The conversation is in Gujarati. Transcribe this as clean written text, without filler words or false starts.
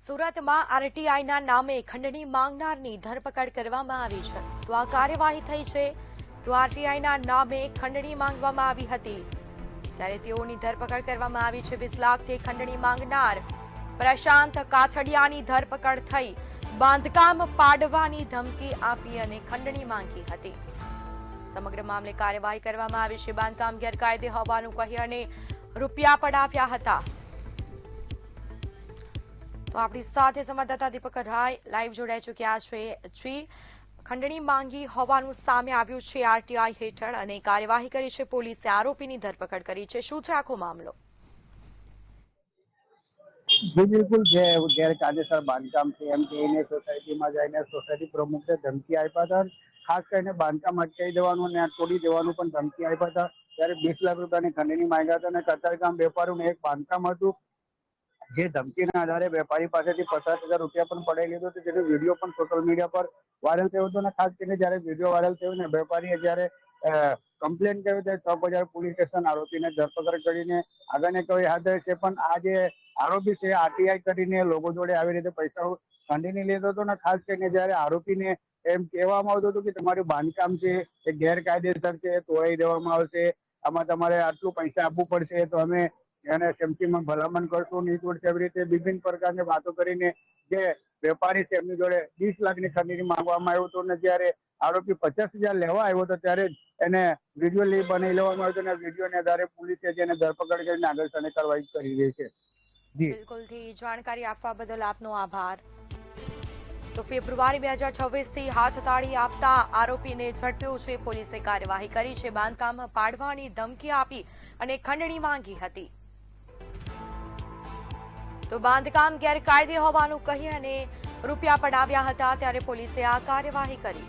સુરતમાં આરટીઆઈના નામે ખંડણી માંગનારની ધરપકડ કરવામાં આવી છે. તો આ કાર્યવાહી થઈ છે. તો આરટીઆઈના નામે ખંડણી માંગવામાં આવી હતી ત્યારે તેઓની ધરપકડ કરવામાં આવી છે. 20 લાખથી ખંડણી માંગનાર પ્રશાંત કાછડિયાની ધરપકડ થઈ. બાંધકામ પાડવાની ધમકી આપી અને ખંડણી માંગી હતી. સમગ્ર મામલે કાર્યવાહી કરવામાં આવી છે. બાંધકામ ગેરકાયદે હોવાનું કહી અને રૂપિયા પડાવ્યા હતા. તો આપણી સાથે સંવાદદાતા દીપક રાય લાઈવ જોડાઈ ચૂક્યા છે. ખંડણી માંગી હોવાનું સામે આવ્યું છે આરટીઆઈ હેઠળ અને કાર્યવાહી કરી છે પોલીસે. આરોપીની ધરપકડ કરી છે. શું છે આખો મામલો? બિલકુલ ગેરકાયદેસર બાંધકામ છે એમ કહીને સોસાયટીમાં જઈને સોસાયટી પ્રમુખને ધમકી આપ્યા હતા. ખાસ કરીને બાંધકામ અટકાવી દેવાનું અને તોડી દેવાનું પણ ધમકી આપ્યા હતા. ત્યારે 20 લાખ રૂપિયાની ખંડણી માંગ્યા હતા અને કતારગામ વેપારીનું એક બાંધકામ હતું જે ધમકીના આધારે વેપારી પાસેથી 50,000 રૂપિયા પણ પડાવી લીધો હતો. જેનો વિડીયો પણ સોશિયલ મીડિયા પર વાયરલ થયો હતો અને ખાસ કરીને જયારે વિડીયો વાયરલ થયો ને વેપારીએ જયારે કમ્પ્લેન કર્યો ત્યારે ચોકબજાર પોલીસ સ્ટેશન આરોપીને ધરપકડ કરીને આગળની કાર્યવાહી હાથ ધરી છે. પણ આ જે આરોપી છે આરટીઆઈ કરીને લોકો જોડે આવી રીતે પૈસા ખંડીને લેતો હતો ને ખાસ કરીને જયારે આરોપીને એમ કહેવામાં આવતું હતું કે તમારું બાંધકામ છે એ ગેરકાયદેસર છે, તોડાવી દેવામાં આવશે, આમાં તમારે આટલું પૈસા આપવું પડશે, તો અમે એને સેફટીમાં ભલામણ કરશું નહીં તોડશે, એવી રીતે વિભિન્ન પ્રકારની વાતો કરીને જે વેપારી છે એમની જોડે 20 લાખની ખંડણી માંગવામાં આવ્યો હતો. અને જયારે આરોપી 50,000 લેવા આવ્યો હતો ત્યારે એને વિડીયો બનાવી લેવામાં આવ્યો હતો અને વિડીયોને આધારે પોલીસે જેને ધરપકડ કરીને આગળ કાર્યવાહી કરી રહી છે. બિલકુલથી જાણકારી આપવા બદલ આપનો આભાર. તો ફેબ્રુઆરી 2026થી હાથતાળી આપતા આરોપીને ઝડપ્યો છે પોલીસે. કાર્યવાહી કરી છે. બાંધકામ પાડવાની ધમકી આપી અને ખંડણી માંગી હતી. તો બાંધકામ ગેરકાયદે હોવાનું કહી અને રૂપિયા પડાવ્યા હતા ત્યારે પોલીસે આ કાર્યવાહી કરી.